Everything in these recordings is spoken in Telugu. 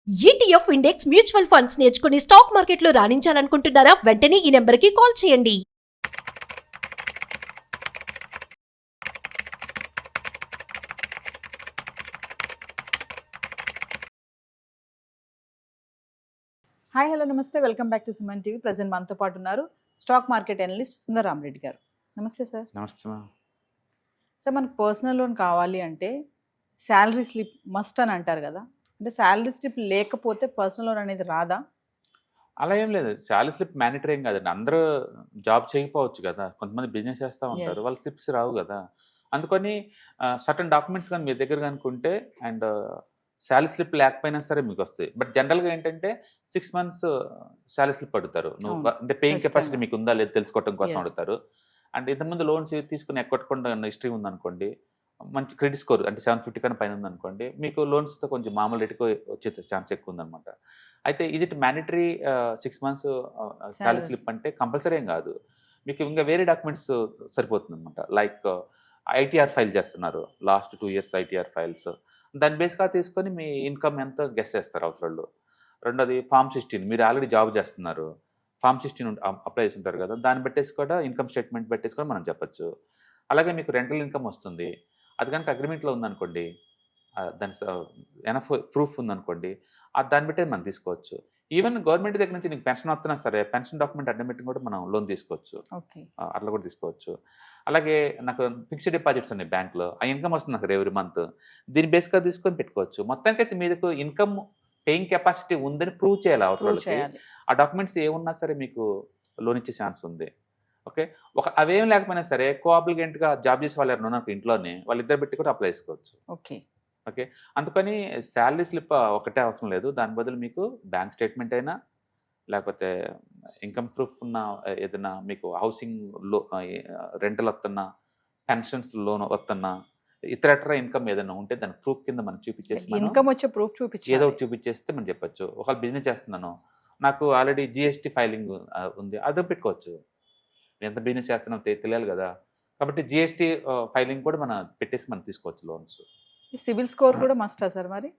ఈటీఎఫ్ ఇండెక్స్ మ్యూచువల్ ఫండ్స్ నేర్చుకుని స్టాక్ మార్కెట్లో రాణించాలనుకుంటున్నారా? వెంటనే ఈ నెంబర్కి కాల్ చేయండి. హాయ్ హలో నమస్తే, welcome back to Suman TV. Present మనతో పాటు ఉన్నారు stock market analyst Sundar Rama Reddy గారు. నమస్తే సార్. నమస్తే మ్యామ్. సార్, మనకు పర్సనల్ లోన్ కావాలి అంటే శాలరీ స్లిప్ మస్ట్ అని అంటారు కదా, అంటే శాలరీ స్లిప్ లేకపోతే పర్సనల్ లోన్ అనేది రాదా? అలా ఏం లేదు, శాలరీ స్లిప్ మ్యాండేటరీ ఏం కాదండి. అందరూ జాబ్ చేయకపోవచ్చు కదా, కొంతమంది బిజినెస్ చేస్తూ ఉంటారు, Yes. వాళ్ళ స్లిప్స్ రావు కదా. అందుకని సర్టన్ డాక్యుమెంట్స్ కానీ మీ దగ్గర కనుకుంటే అండ్ శాలరీ స్లిప్ లేకపోయినా సరే మీకు వస్తాయి. బట్ జనరల్గా ఏంటంటే 6 months శాలరీ స్లిప్ అడుగుతారు. నువ్వు అవును. అంటే పేయింగ్ కెపాసిటీ ఖచ్చితంగా. మీకు ఉందా లేదు తెలుసుకోవడం కోసం Yes. అడుగుతారు. అండ్ ఇంతకుముందు లోన్స్ తీసుకుని ఎక్కకుండా హిస్టరీ ఉందనుకోండి, మంచి క్రెడిట్ స్కోర్ అంటే 750 కన్నా పైన ఉందనుకోండి, మీకు లోన్స్తో కొంచెం మామూలు రేటుకు వచ్చే ఛాన్స్ ఎక్కువ ఉందన్నమాట. అయితే is it mandatory 6 months salary Salary. Slip అంటే కంపల్సరీ ఏం కాదు. మీకు ఇంకా వేరే డాక్యుమెంట్స్ సరిపోతుంది అనమాట. లైక్ ఐటీఆర్ ఫైల్ చేస్తున్నారు, లాస్ట్ 2 years ఐటీఆర్ ఫైల్స్, దాని బేస్గా తీసుకొని మీ ఇన్కమ్ ఎంత గెస్ చేస్తారు అవతలలో. రెండోది ఫామ్ 16, మీరు ఆల్రెడీ జాబ్ చేస్తున్నారు, ఫామ్ 16 అప్లై చేసి ఉంటారు కదా, దాన్ని బట్టేసి కూడా ఇన్కమ్ స్టేట్మెంట్ పెట్టేసి కూడా మనం చెప్పచ్చు. అలాగే మీకు రెంటల్ ఇన్కమ్ వస్తుంది, అది కనుక అగ్రిమెంట్లో ఉందనుకోండి, దాని ఎనఫ్ ప్రూఫ్ ఉందనుకోండి, దాన్ని బట్టే మనం తీసుకోవచ్చు. ఈవెన్ గవర్నమెంట్ దగ్గర నుంచి నీకు పెన్షన్ వస్తున్నా సరే పెన్షన్ డాక్యుమెంట్ అడ్డం పెట్టి కూడా మనం లోన్ తీసుకోవచ్చు. ఓకే. అట్లా కూడా తీసుకోవచ్చు. అలాగే నాకు ఫిక్స్డ్ డిపాజిట్స్ ఉన్నాయి బ్యాంక్లో, ఆ ఇన్కమ్ వస్తుంది నాకు ఎవ్రీ మంత్, దీని బేస్గా తీసుకొని పెట్టుకోవచ్చు. మొత్తానికైతే మీకు ఇన్కమ్ పేయింగ్ కెపాసిటీ ఉందని ప్రూవ్ చేయాలి Prove అవతలకి. చేయాలి. ఆ డాక్యుమెంట్స్ ఏమున్నా సరే మీకు లోన్ ఇచ్చే ఛాన్స్ ఉంది. ఓకే, అవేం లేకపోయినా సరే కోఆబ్లిగెంట్గా జాబ్ చేసే వాళ్ళు ఎవరైనా నాకు ఇంట్లోనే, వాళ్ళిద్దరు పెట్టి కూడా అప్లై చేసుకోవచ్చు. ఓకే. ఓకే, అందుకని శాలరీ స్లిప్ ఒకటే అవసరం లేదు, దాని బదులు మీకు బ్యాంక్ స్టేట్మెంట్ అయినా లేకపోతే ఇన్కమ్ ప్రూఫ్ ఉన్న ఏదైనా మీకు హౌసింగ్ రెంటల్ వస్తున్నా, పెన్షన్స్ లోన్ వస్తున్నా, ఇతరత్ర ఇన్కమ్ ఏదైనా ఉంటే దాని ప్రూఫ్ కింద మనం చూపించేసి ఇన్కమ్ వచ్చే ప్రూఫ్ ఏదో చూపించాలి. ఒకటి చూపించేస్తే మనం చెప్పొచ్చు. ఒకవేళ బిజినెస్ చేస్తున్నాను, నాకు ఆల్రెడీ జిఎస్టీ ఫైలింగ్ ఉంది, అదో పెట్టుకోవచ్చు. ఎంత బిజినెస్ చేస్తున్నాం తెలియాలి కదా, కాబట్టి జిఎస్టీ ఫైలింగ్ కూడా మనం పెట్టేసి మనం తీసుకోవచ్చు లోన్స్. సిబిల్ స్కోర్ కూడా మస్టా సార్ మరి?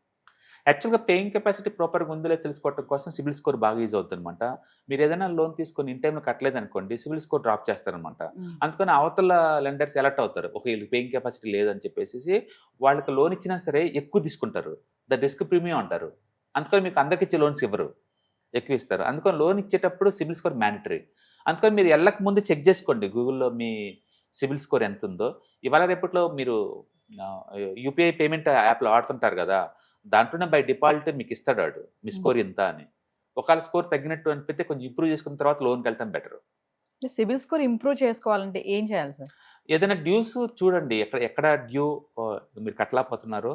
యాక్చువల్గా పేయింగ్ కెపాసిటీ ప్రాపర్గా ఉందో లేదో తెలుసుకోవడం కోసం సిబిల్ స్కోర్ బాగా యూజ్ అవుతుంది అనమాట. మీరు ఏదైనా లోన్ తీసుకొని ఇన్ టైంలో కట్టలేదు అనుకోండి, సిబిల్ స్కోర్ డ్రాప్ చేస్తారనమాట. అందుకని అవతల లెండర్స్ ఎలర్ట్ అవుతారు, ఒక వీళ్ళు పేయింగ్ కెపాసిటీ లేదని చెప్పేసి వాళ్ళకి లోన్ ఇచ్చినా సరే ఎక్కువ తీసుకుంటారు, ద రిస్క్ ప్రీమియం అంటారు. అందుకని మీకు అందరికి ఇచ్చే లోన్స్ ఇవ్వరు, ఎక్కువ ఇస్తారు. అందుకని లోన్ ఇచ్చేటప్పుడు సిబిల్ స్కోర్ మ్యాండటరీ. అందుకని మీరు వెళ్ళక ముందు చెక్ చేసుకోండి గూగుల్లో మీ సిబిల్ స్కోర్ ఎంత ఉందో. ఇవాళ రేపట్లో మీరు యూపీఐ పేమెంట్ యాప్లో ఆడుతుంటారు కదా, దాంట్లోనే బై డిఫాల్ట్ మీకు ఇస్తాడు వాడు మీ స్కోర్ ఎంత అని. ఒకవేళ స్కోర్ తగ్గినట్టు అనిపిస్తే కొంచెం ఇంప్రూవ్ చేసుకున్న తర్వాత లోన్కి వెళ్ళటం బెటర్. సిబిల్ స్కోర్ ఇంప్రూవ్ చేసుకోవాలంటే ఏం చేయాలి సార్? ఏదైనా డ్యూస్ చూడండి, ఎక్కడ డ్యూ మీరు కట్టలేకపోతున్నారో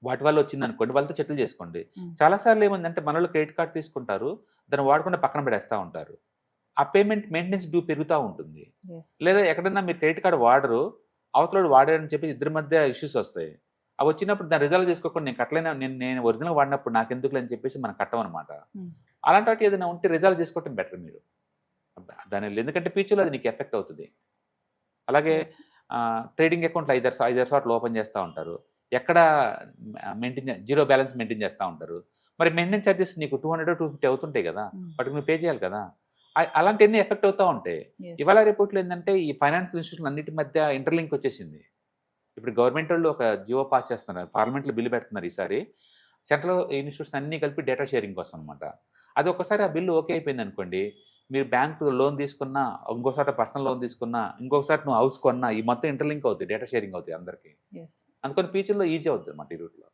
వాటి వల్ల వచ్చింది అనుకోండి, వాళ్ళతో సెటిల్ చేసుకోండి. చాలాసార్లు ఏముందంటే మన వాళ్ళు క్రెడిట్ కార్డ్ తీసుకుంటారు, దాన్ని వాడకుండా పక్కన పడేస్తూ ఉంటారు, ఆ పేమెంట్ మెయింటెనెన్స్ డ్యూ పెరుగుతూ ఉంటుంది. Yes. లేదా ఎక్కడైనా మీరు క్రెడిట్ కార్డు వాడరు, అవతల వాడారని చెప్పి ఇద్దరి మధ్య ఇష్యూస్ వస్తాయి. అవి వచ్చినప్పుడు దాన్ని రిజాల్వ్ చేసుకోకుండా నేను కట్టలేనా, నేను ఒరిజినల్ వాడినప్పుడు నాకు ఎందుకు అని చెప్పేసి మనం కట్టమన్నమాట. అలాంటి వాటి ఏదైనా ఉంటే రిజాల్వ్ చేసుకోవటం బెటర్ మీరు దాని, ఎందుకంటే ఫ్యూచర్లో అది నీకు ఎఫెక్ట్ అవుతుంది. అలాగే Yes. ట్రేడింగ్ అకౌంట్లు 5 సార్లు ఓపెన్ చేస్తూ ఉంటారు, ఎక్కడ మెయింటైన్ జీరో బ్యాలెన్స్ మెయింటైన్ చేస్తూ ఉంటారు. మరి మెయింటెనెన్స్ ఛార్జెస్ నీకు 200-250 అవుతుంటాయి కదా, వాటికి నువ్వు పే చేయాలి కదా. అలాంటివన్నీ ఎఫెక్ట్ అవుతూ ఉంటాయి. Yes. ఇవాళ రిపోర్ట్లు ఏంటంటే ఈ ఫైనాన్షియల్ ఇన్స్టిట్యూషన్ అన్నిటి మధ్య ఇంటర్లింక్ వచ్చేసింది. ఇప్పుడు గవర్నమెంట్ వాళ్ళు ఒక జియో పాస్ చేస్తున్నారు, పార్లమెంట్లో బిల్లు పెడుతున్నారు ఈసారి, సెంట్రల్ ఇన్స్టిట్యూషన్ అన్నీ కలిపి డేటా షేరింగ్ కోసం అనమాట. అది ఒకసారి ఆ బిల్లు ఓకే అయిపోయింది అనుకోండి, మీరు బ్యాంకు లోన్ తీసుకున్నా, ఇంకోసారి పర్సనల్ లోన్ తీసుకున్నా, ఇంకొకసారి నువ్వు హౌస్ కొన్నా, ఈ మొత్తం ఇంటర్లింక్ అవుతుంది, డేటా షేరింగ్ అవుతుంది అందరికీ. Yes. అందుకని ఫ్యూచర్లో ఈజీ అవుతుంది అన్నమాట ఈ రూట్లో.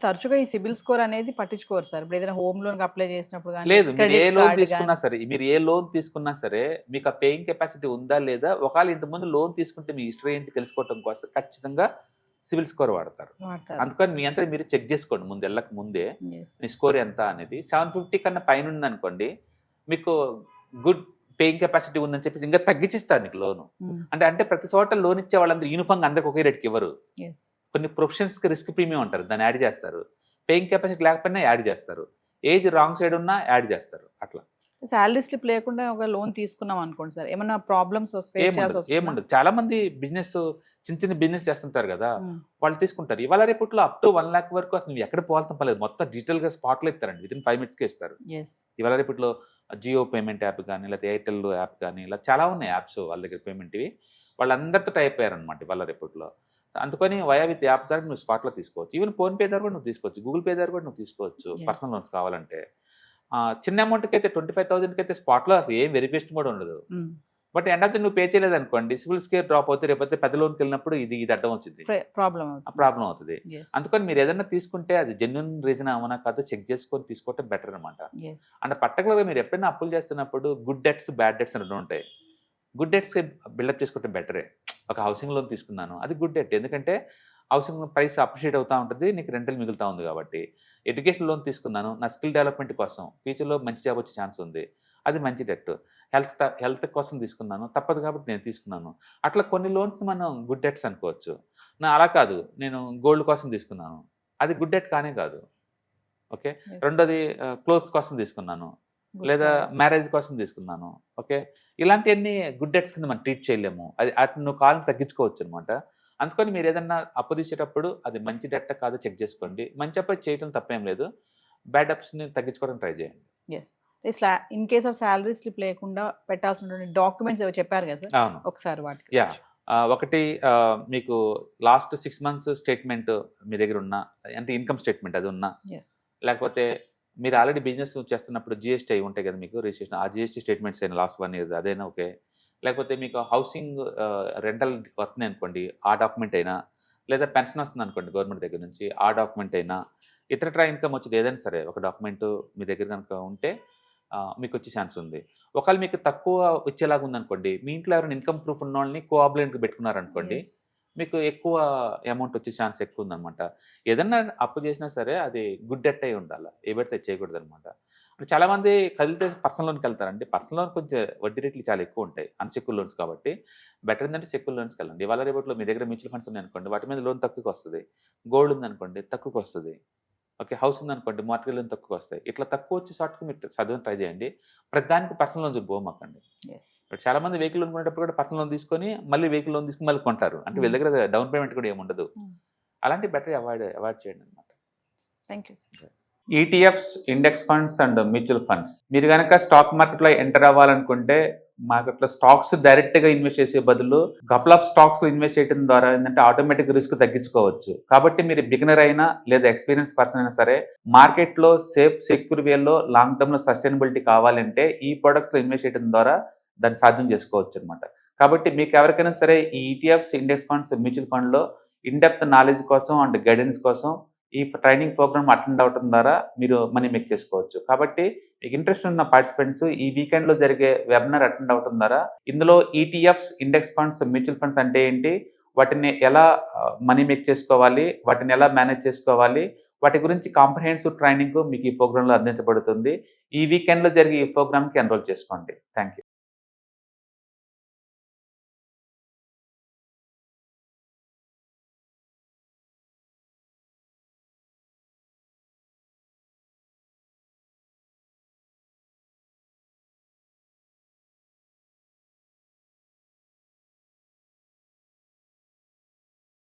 తరచుగా ఈ సిబిల్ స్కోర్ అనేది పట్టించుకోరు సార్. ఇప్పుడు ఏదైనా హోమ్ లోన్ అప్లై చేసినప్పుడు కానీ, లేదు, మీరు ఏ credit లోన్ card తీసుకున్నా గానీ. సరే, మీరు ఏ లోన్ తీసుకున్నా సరే మీకు ఆ పేయింగ్ కెపాసిటీ ఉందా లేదా, ఒకవేళ ఇంతకుముందు లోన్ తీసుకుంటే మీ హిస్టరీ ఏంటి తెలుసుకోవడం కోసం ఖచ్చితంగా సివిల్ స్కోర్ వాడతారు. వాడతారు. అందుకని మీ అంతా మీరు చెక్ చేసుకోండి ముందు, వెళ్ళక ముందే Yes. మీ స్కోర్ ఎంత అనేది. 750 కన్నా పైన ఉందనుకోండి, మీకు గుడ్ పేయింగ్ కెపాసిటీ ఉందని చెప్పేసి ఇంకా తగ్గించిస్తారు మీకు లోను. అంటే ప్రతి చోట లోన్ ఇచ్చే వాళ్ళందరూ యూనిఫామ్ అందరికి ఒకే రేట్కి ఇవ్వరు. Yes. కొన్ని ప్రొఫెషన్స్కి రిస్క్ ప్రీమియం అంటారు, దాన్ని యాడ్ చేస్తారు. పేయింగ్ కెపాసిటీ లేకపోయినా యాడ్ చేస్తారు, ఏజ్ రాంగ్ సైడ్ ఉన్నా యాడ్ చేస్తారు. అట్లా శాలరీ స్లిప్ లేకుండా ఒక లోన్ తీసుకున్నాం అనుకోండి సార్, ఏమైనా ప్రాబ్లమ్స్ ఫేస్ చేయాల్సి వస్తుందా? ఏముండదు. చాలా మంది బిజినెస్ చిన్న బిజినెస్ చేస్తుంటారు కదా, ఉమ్, వాళ్ళు తీసుకుంటారు. ఇవాళ రేపట్లో అప్ టు 1 lakh వరకు అసలు నువ్వు ఎక్కడ పోవాల్సిన పర్లేదు, మొత్తం డిజిటల్ గా స్పాట్ లో ఇస్తారండి, వితిన్ 5 minutes ఇస్తారు. yes, ఇవాళ రేపట్లో జియో పేమెంట్ యాప్ కానీ, లేకపోతే ఎయిర్టెల్ యాప్ కానీ, ఇలా చాలా ఉన్నాయి యాప్స్ వాళ్ళ దగ్గర పేమెంట్ ఇవి. వాళ్ళందరితో టైప్ అయ్యారనమాట ఇవాళ రేపట్లో. అందుకని వయా విత్ యాప్ ద్వారా నువ్వు స్పాట్లో తీసుకోవచ్చు. ఈవెన్ ఫోన్పే ద్వారా కూడా నువ్వు తీసుకోవచ్చు, గూగుల్ పే ద్వారా కూడా నువ్వు తీసుకోవచ్చు Yes. పర్సనల్ లోన్స్ కావాలంటే. చిన్న అమౌంట్కి అయితే 25,000కి అయితే స్పాట్లో అసలు ఏం వెరిఫికేషన్ కూడా ఉండదు. ఉమ్, బట్ ఎండ్ ఆఫ్ ది నువ్వు పే చేయలేదు అనుకోండి, సివిల్ స్కోర్ డ్రాప్ అవుతే రేపొస్తే పెద్ద లోన్కి వెళ్ళినప్పుడు ఇది అడ్డం వచ్చింది, ప్రాబ్లం అవుతుంది. ప్రాబ్లం అవుతుంది. Yes, అందుకని మీరు ఏదైనా తీసుకుంటే అది జెన్యున్ రీజన్ అవునా కాదో చెక్ చేసుకొని తీసుకోవటం బెటర్ అనమాట. yes, అంటే పర్టికులర్గా మీరు ఎప్పుడైనా అప్పులు చేస్తున్నప్పుడు గుడ్ డెట్స్ బ్యాడ్ డెట్స్ రెండు ఉంటాయి. గుడ్ డెట్స్ బిల్డప్ చేసుకోవటం బెటరే. ఒక హౌసింగ్ లోన్ తీసుకున్నాను, అది గుడ్ డెట్, ఎందుకంటే హౌసింగ్ ప్రైస్ అప్రిషియేట్ అవుతూ ఉంటుంది, నీకు రెంటల్ మిగులుతూ ఉంది కాబట్టి. ఎడ్యుకేషన్ లోన్ తీసుకున్నాను నా స్కిల్ డెవలప్మెంట్ కోసం, ఫ్యూచర్లో మంచి జాబ్ వచ్చే ఛాన్స్ ఉంది, అది మంచి డెట్. హెల్త్ కోసం తీసుకున్నాను, తప్పదు కాబట్టి నేను తీసుకున్నాను. అట్లా కొన్ని లోన్స్ మనం గుడ్ డెట్స్ అనుకోవచ్చు. నా అలా కాదు, నేను గోల్డ్ కోసం తీసుకున్నాను, అది గుడ్ డెట్ కానే కాదు. ఓకే. yes. రెండోది క్లోత్స్ కోసం తీసుకున్నాను, Good లేదా point. మ్యారేజ్ కోసం తీసుకున్నాను. ఓకే. ఇలాంటివన్నీ గుడ్ డెట్స్ కింద మనం ట్రీట్ చేయలేము, అది అటు నువ్వు కాలం తగ్గించుకోవచ్చు అనమాట. అందుకని మీరు ఏదన్నా అప్పు తీసేటప్పుడు అది మంచి డెట్ కాదో చెక్ చేసుకోండి. మంచి అప్పు చేయటం తప్పేం లేదు, బ్యాడ్ అప్స్ని తగ్గించుకోవడానికి ట్రై చేయండి. yes. In case of salary slip లేకుండా పెట్టాల్సిన డాక్యుమెంట్స్ ఏవో చెప్పారు కదా సార్, అవును. ఒకసారి వాటికి యా. ఒకటి మీకు లాస్ట్ 6 months స్టేట్మెంట్ మీ దగ్గర ఉన్న, అంటే ఇన్కమ్ స్టేట్మెంట్ అది ఉన్నా, ఎస్, లేకపోతే మీరు ఆల్రెడీ బిజినెస్ చేస్తున్నప్పుడు జిఎస్టీ అయి ఉంటాయి కదా మీకు రిజిస్ట్రేషన్, ఆ జిఎస్టీ స్టేట్మెంట్స్ అయినా లాస్ట్ 1 year అదైనా ఓకే. లేకపోతే మీకు హౌసింగ్ రెంటల్ వస్తుంది అనుకోండి, ఆ డాక్యుమెంట్ అయినా, లేదా పెన్షన్ వస్తుంది అనుకోండి గవర్నమెంట్ దగ్గర నుంచి, ఆ డాక్యుమెంట్ అయినా, ఇతరత్రా ఇన్కమ్ వచ్చేది ఏదైనా సరే ఒక డాక్యుమెంట్ మీ దగ్గర కనుక ఉంటే మీకు వచ్చే ఛాన్స్ ఉంది. ఒకవేళ మీకు తక్కువ వచ్చేలాగా ఉందనుకోండి, మీ ఇంట్లో ఎవరైనా ఇన్కమ్ ప్రూఫ్ ఉన్న వాళ్ళని కోఆబ్లెంట్కి పెట్టుకున్నారనుకోండి, yes, మీకు ఎక్కువ అమౌంట్ వచ్చే ఛాన్స్ ఎక్కువ ఉందన్నమాట. ఏదన్నా అప్పు చేసినా సరే అది గుడ్ డెట్ అయి ఉండాలి, ఏ పెడితే చేయకూడదు అనమాట. చాలామంది కదిలితే పర్సనల్ లోన్కి వెళ్తారండి, పర్సనల్ లోన్ కొంచెం వడ్డీ రేట్లు చాలా ఎక్కువ ఉంటాయి, అన్సెక్యూర్ లోన్స్ కాబట్టి. బెటర్ ఏంటంటే సెక్యూర్ లోన్స్కి వెళ్ళండి. ఇవాళ రేపట్లో మీ దగ్గర మ్యూచువల్ ఫండ్స్ ఉన్నాయి అనుకోండి, వాటి మీద లోన్ తక్కువకి వస్తుంది. గోల్డ్ ఉందనుకోండి తక్కువకి వస్తుంది. ఓకే. హౌస్ ఉందనుకోండి మార్కెట్ లోన్ తక్కువ వస్తాయి. ఇట్లా తక్కువ వచ్చే షార్ట్కి మీరు చదవని ట్రై చేయండి. ప్రతిదానికి పర్సనల్ లోన్స్ పోమాకండి. yes, చాలా మంది వెహికల్ లోన్ కొనేటప్పుడు కూడా పర్సనల్ లోన్ తీసుకొని మళ్ళీ వెహికల్ లోన్ తీసుకుని మళ్ళీ కొంటారు, అంటే వీళ్ళ దగ్గర డౌన్ పేమెంట్ కూడా ఏమి ఉండదు. అలాంటి బెటర్ అవాయిడ్ చేయండి అనమాట. Thank you sir. ETFs, index funds and mutual funds. మీరు కనుక స్టాక్ మార్కెట్లో ఎంటర్ అవ్వాలనుకుంటే, మార్కెట్లో స్టాక్స్ డైరెక్ట్గా ఇన్వెస్ట్ చేసే బదులు కపుల్ ఆఫ్ స్టాక్స్లో ఇన్వెస్ట్ చేయడం ద్వారా ఏంటంటే ఆటోమేటిక్ రిస్క్ తగ్గించుకోవచ్చు. కాబట్టి మీరు బిగినర్ అయినా లేదా ఎక్స్పీరియన్స్ పర్సన్ అయినా సరే, మార్కెట్లో సేఫ్ సెక్యూర్ వేలో లాంగ్ టర్మ్లో సస్టైనబిలిటీ కావాలంటే ఈ ప్రొడక్ట్స్లో ఇన్వెస్ట్ చేయడం ద్వారా దాన్ని సాధ్యం చేసుకోవచ్చు అనమాట. కాబట్టి మీకు ఎవరికైనా సరే ఈ ఈటీఎఫ్స్, ఇండెక్స్ ఫండ్స్, మ్యూచువల్ ఫండ్లో ఇన్డెప్త్ నాలెడ్జ్ కోసం అండ్ గైడెన్స్ కోసం ఈ ట్రైనింగ్ ప్రోగ్రామ్ అటెండ్ అవడం ద్వారా మీరు మనీ మేక్ చేసుకోవచ్చు. కాబట్టి మీకు ఇంట్రెస్ట్ ఉన్న పార్టిసిపెంట్స్ ఈ వీకెండ్లో జరిగే వెబినార్ అటెండ్ అవడం ద్వారా, ఇందులో ETFs, index funds, mutual funds అంటే ఏంటి, వాటిని ఎలా మనీ మేక్ చేసుకోవాలి, వాటిని ఎలా మేనేజ్ చేసుకోవాలి, వాటి గురించి కాంప్రహెన్సివ్ ట్రైనింగ్ మీకు ఈ ప్రోగ్రాంలో అందించబడుతుంది. ఈ వీకెండ్లో జరిగే ఈ ప్రోగ్రామ్కి ఎన్రోల్ చేసుకోండి. Thank you.